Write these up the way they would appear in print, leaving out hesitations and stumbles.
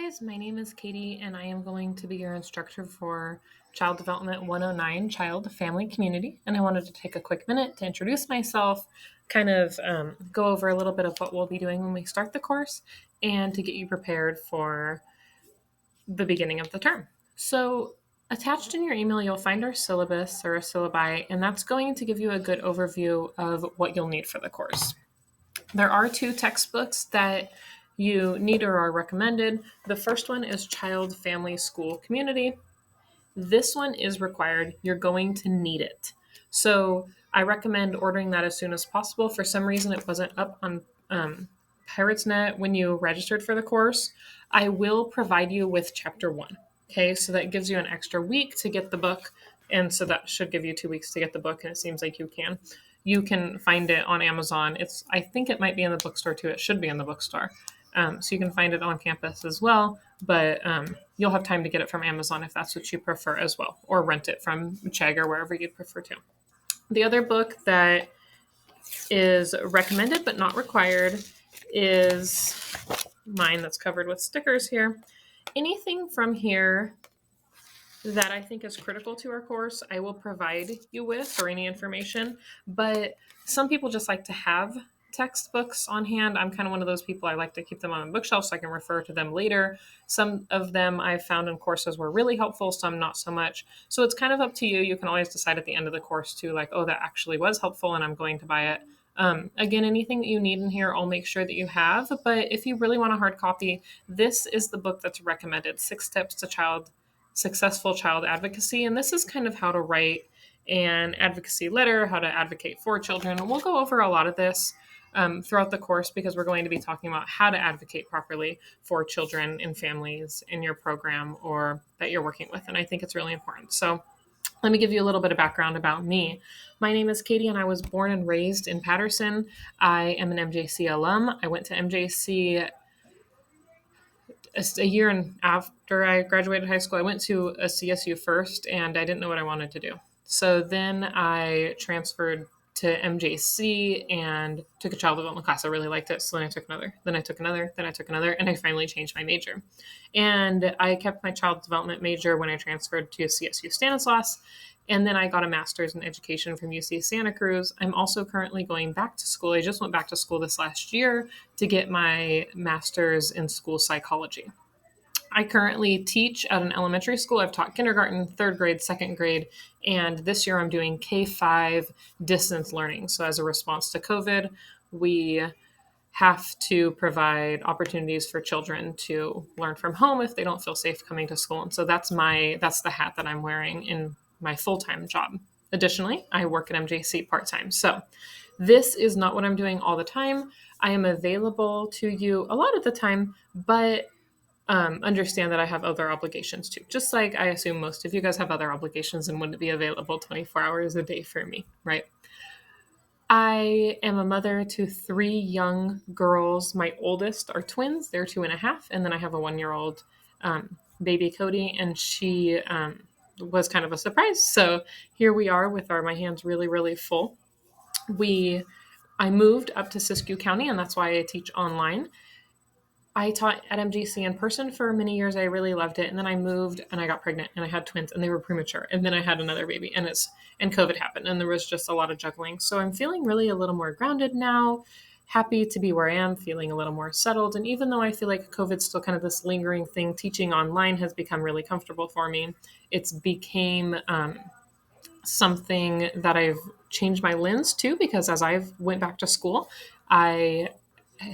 guys, my name is Katie, and I am going to be your instructor for Child Development 109 Child Family Community. And I wanted to take a quick minute to introduce myself, kind of go over a little bit of what we'll be doing when we start the course, and to get you prepared for the beginning of the term. So, attached in your email, you'll find our syllabus or a syllabi, and that's going to give you a good overview of what you'll need for the course. There are two textbooks that you need or are recommended. The first one is Child Family School Community. This one is required. You're going to need it. So I recommend ordering that as soon as possible. For some reason, it wasn't up on PiratesNet when you registered for the course. I will provide you with chapter 1. Okay, so that gives you an extra week to get the book. And so that should give you 2 weeks to get the book. And it seems like you can. You can find it on Amazon. I think it might be in the bookstore too. It should be in the bookstore. So you can find it on campus as well, but you'll have time to get it from Amazon if that's what you prefer as well, or rent it from Chegg or wherever you'd prefer to. The other book that is recommended but not required is mine that's covered with stickers here. Anything from here that I think is critical to our course, I will provide you with, or any information. But some people just like to have textbooks on hand. I'm kind of one of those people. I like to keep them on a bookshelf so I can refer to them later. Some of them I've found in courses were really helpful, some not so much. So it's kind of up to you. You can always decide at the end of the course too, like, oh, that actually was helpful and I'm going to buy it. Again, anything that you need in here, I'll make sure that you have. But if you really want a hard copy, this is the book that's recommended, 6 Steps to Successful Child Advocacy. And this is kind of how to write an advocacy letter, how to advocate for children. And we'll go over a lot of this throughout the course because we're going to be talking about how to advocate properly for children and families in your program or that you're working with. And I think it's really important. So let me give you a little bit of background about me. My name is Katie, and I was born and raised in Patterson. I am an MJC alum. I went to MJC a year and after I graduated high school. I went to a CSU first, and I didn't know what I wanted to do. So then I transferred to MJC and took a child development class. I really liked it. So then I took another, then I took another, then I took another, and I finally changed my major. And I kept my child development major when I transferred to CSU Stanislaus. And then I got a master's in education from UC Santa Cruz. I'm also currently going back to school. I just went back to school this last year to get my master's in school psychology. I currently teach at an elementary school. I've taught kindergarten, 3rd grade, 2nd grade, and this year I'm doing K-5 distance learning. So as a response to COVID, we have to provide opportunities for children to learn from home if they don't feel safe coming to school. And so that's the hat that I'm wearing in my full-time job. Additionally, I work at MJC part-time. So this is not what I'm doing all the time. I am available to you a lot of the time, but understand that I have other obligations too. Just like I assume most of you guys have other obligations and wouldn't be available 24 hours a day for me, right? I am a mother to 3 young girls. My oldest are twins. They're 2.5. And then I have a 1-year-old baby, Cody, and she was kind of a surprise. So here we are with my hands really, really full. I moved up to Siskiyou County, and that's why I teach online. I taught at MJC in person for many years. I really loved it. And then I moved and I got pregnant and I had twins and they were premature. And then I had another baby and COVID happened and there was just a lot of juggling. So I'm feeling really a little more grounded now, happy to be where I am, feeling a little more settled. And even though I feel like COVID's still kind of this lingering thing, teaching online has become really comfortable for me. It's became something that I've changed my lens to, because as I've went back to school, I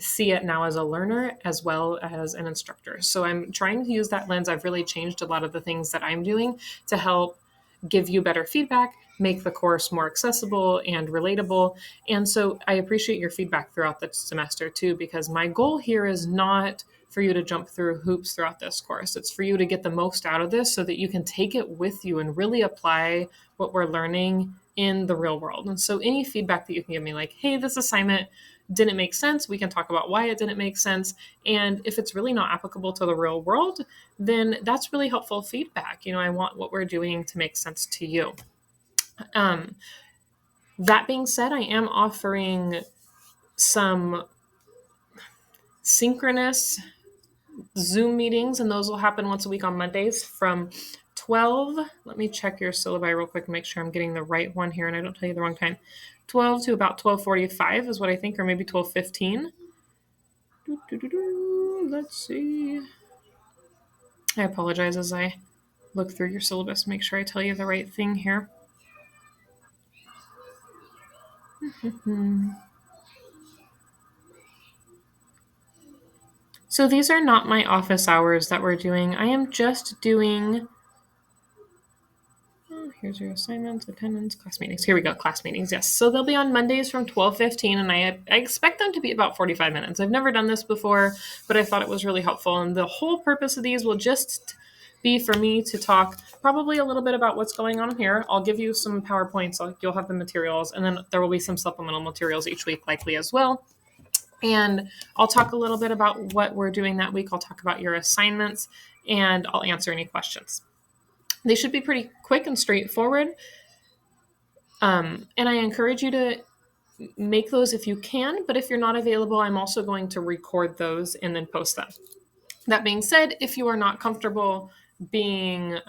see it now as a learner as well as an instructor. So I'm trying to use that lens. I've really changed a lot of the things that I'm doing to help give you better feedback, make the course more accessible and relatable. And so I appreciate your feedback throughout the semester too, because my goal here is not for you to jump through hoops throughout this course. It's for you to get the most out of this so that you can take it with you and really apply what we're learning in the real world. And so any feedback that you can give me, like, hey, this assignment didn't make sense, we can talk about why it didn't make sense. And if it's really not applicable to the real world, then that's really helpful feedback. I want what we're doing to make sense to you. That being said, I am offering some synchronous Zoom meetings, and those will happen once a week on Mondays from 12. Let me check your syllabi real quick and make sure I'm getting the right one here and I don't tell you the wrong time. 12 to about 12:45 is what I think, or maybe 12:15. Let's see. I apologize as I look through your syllabus, make sure I tell you the right thing here. So these are not my office hours that we're doing. I am just doing, here's your assignments, attendance, class meetings. Here we go, class meetings, yes. So they'll be on Mondays from 12:15, and I expect them to be about 45 minutes. I've never done this before, but I thought it was really helpful. And the whole purpose of these will just be for me to talk probably a little bit about what's going on here. I'll give you some PowerPoints, you'll have the materials, and then there will be some supplemental materials each week likely as well. And I'll talk a little bit about what we're doing that week. I'll talk about your assignments, and I'll answer any questions. They should be pretty quick and straightforward. And I encourage you to make those if you can, but if you're not available, I'm also going to record those and then post them. That being said, if you are not comfortable being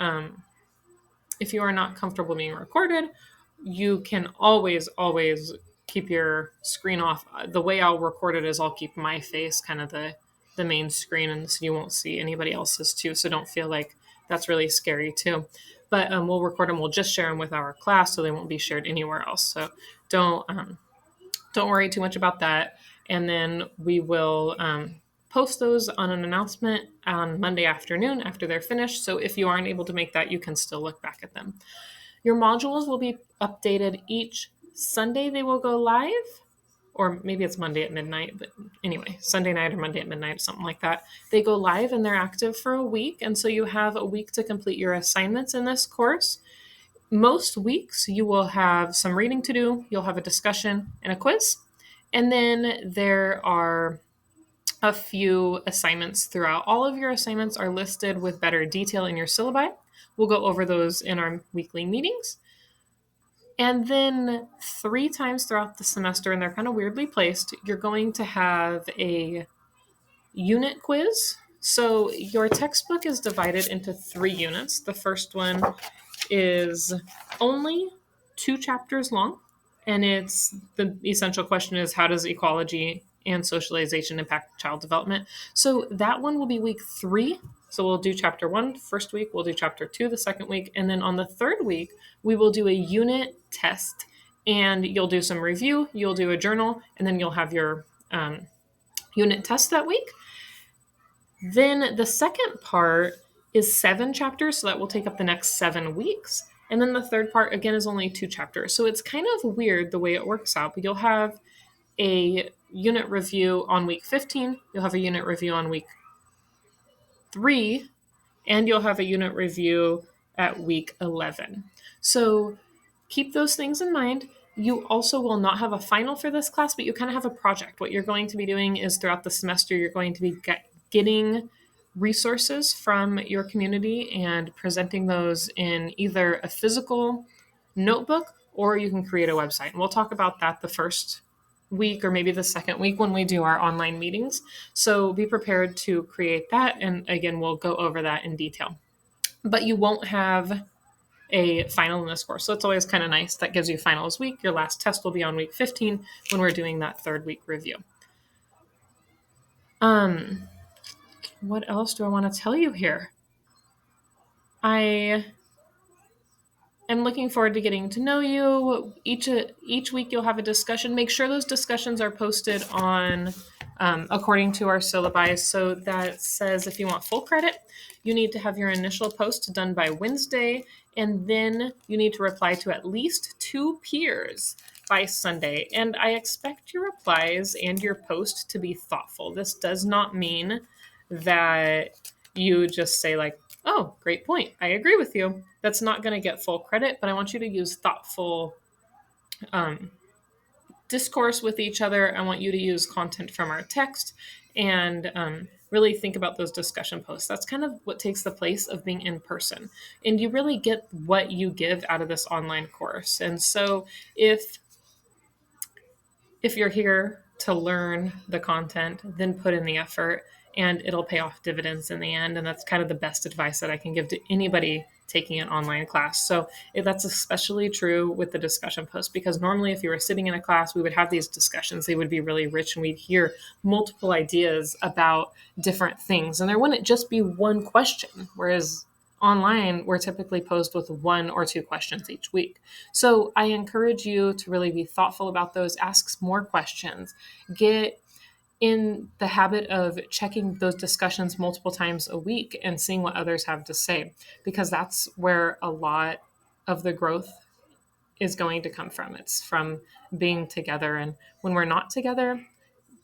recorded, you can always keep your screen off. The way I'll record it is I'll keep my face kind of the main screen, and so you won't see anybody else's too. So don't feel like that's really scary too. But we'll record them. We'll just share them with our class, so they won't be shared anywhere else. So don't worry too much about that. And then we will post those on an announcement on Monday afternoon after they're finished. So if you aren't able to make that, you can still look back at them. Your modules will be updated each Sunday. They will go live, or maybe it's Monday at midnight, but anyway, Sunday night or Monday at midnight, something like that. They go live and they're active for a week. And so you have a week to complete your assignments in this course. Most weeks you will have some reading to do. You'll have a discussion and a quiz. And then there are a few assignments throughout. All of your assignments are listed with better detail in your syllabi. We'll go over those in our weekly meetings. And then 3 times throughout the semester, and they're kind of weirdly placed, you're going to have a unit quiz. So your textbook is divided into 3 units. The first one is only 2 chapters long, and it's the essential question is, how does ecology and socialization impact child development? So that one will be week 3. So we'll do chapter 1 first week, we'll do chapter 2 the second week, and then on the third week, we will do a unit test, and you'll do some review, you'll do a journal, and then you'll have your unit test that week. Then the second part is 7 chapters, so that will take up the next 7 weeks. And then the third part, again, is only 2 chapters. So it's kind of weird the way it works out, but you'll have a unit review on week 15, you'll have a unit review on week 3, and you'll have a unit review at week 11. So keep those things in mind. You also will not have a final for this class, but you kind of have a project. What you're going to be doing is throughout the semester, you're going to be getting resources from your community and presenting those in either a physical notebook, or you can create a website. And we'll talk about that the first week or maybe the second week when we do our online meetings. So be prepared to create that. And again, we'll go over that in detail. But you won't have a final in this course. So it's always kind of nice. That gives you finals week. Your last test will be on week 15 when we're doing that third week review. What else do I want to tell you here? I am looking forward to getting to know you. Each week you'll have a discussion. Make sure those discussions are posted on according to our syllabi. So that says if you want full credit, you need to have your initial post done by Wednesday, and then you need to reply to at least 2 peers by Sunday. And I expect your replies and your post to be thoughtful. This does not mean that you just say like, oh, great point, I agree with you. That's not going to get full credit, but I want you to use thoughtful discourse with each other. I want you to use content from our text and really think about those discussion posts. That's kind of what takes the place of being in person. And you really get what you give out of this online course. And so if you're here to learn the content, then put in the effort, and it'll pay off dividends in the end. And that's kind of the best advice that I can give to anybody taking an online class. So that's especially true with the discussion post, because normally if you were sitting in a class, we would have these discussions. They would be really rich and we'd hear multiple ideas about different things. And there wouldn't just be one question, whereas online, we're typically posed with one or two questions each week. So I encourage you to really be thoughtful about those, ask more questions, get in the habit of checking those discussions multiple times a week and seeing what others have to say, because that's where a lot of the growth is going to come from. It's from being together. And when we're not together,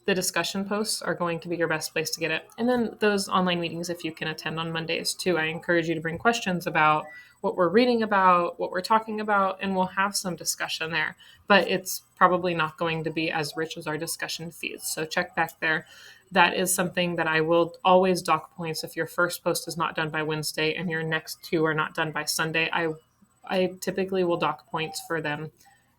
the discussion posts are going to be your best place to get it. And then those online meetings, if you can attend on Mondays too, I encourage you to bring questions about what we're reading about, what we're talking about, and we'll have some discussion there. But it's probably not going to be as rich as our discussion feeds. So check back there. That is something that I will always dock points if your first post is not done by Wednesday and your next two are not done by Sunday. I typically will dock points for them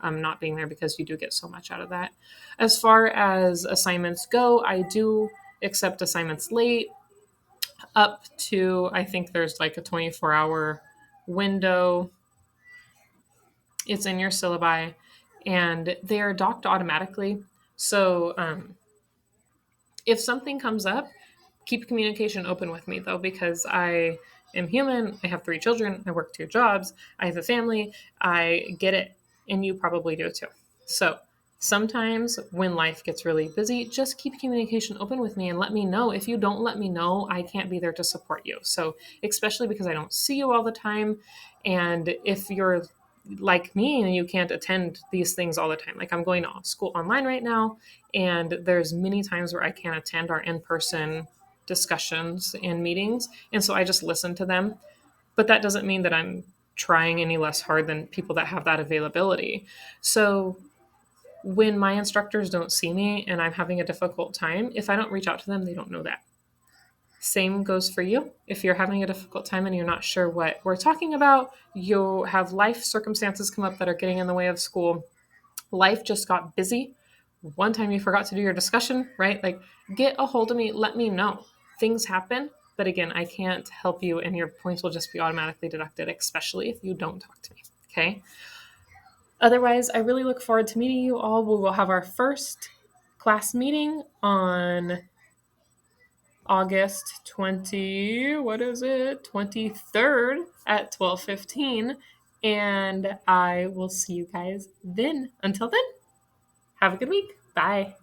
not being there, because you do get so much out of that. As far as assignments go, I do accept assignments late up to, I think there's like a 24-hour window. It's in your syllabi and they are docked automatically. So if something comes up, keep communication open with me though, because I am human. I have 3 children. I work 2 jobs. I have a family. I get it. And you probably do too. So sometimes when life gets really busy, just keep communication open with me and let me know. If you don't let me know, I can't be there to support you. So especially because I don't see you all the time. And if you're like me and you can't attend these things all the time, like I'm going to school online right now, and there's many times where I can't attend our in-person discussions and meetings. And so I just listen to them. But that doesn't mean that I'm trying any less hard than people that have that availability. So when my instructors don't see me and I'm having a difficult time, if I don't reach out to them, they don't know that. Same goes for you. If you're having a difficult time and you're not sure what we're talking about, you have life circumstances come up that are getting in the way of school. Life just got busy. One time you forgot to do your discussion, right? Like, get a hold of me, let me know. Things happen, but again, I can't help you and your points will just be automatically deducted, especially if you don't talk to me. Okay. Otherwise, I really look forward to meeting you all. We will have our first class meeting on August 23rd at 12:15, and I will see you guys then. Until then, have a good week. Bye.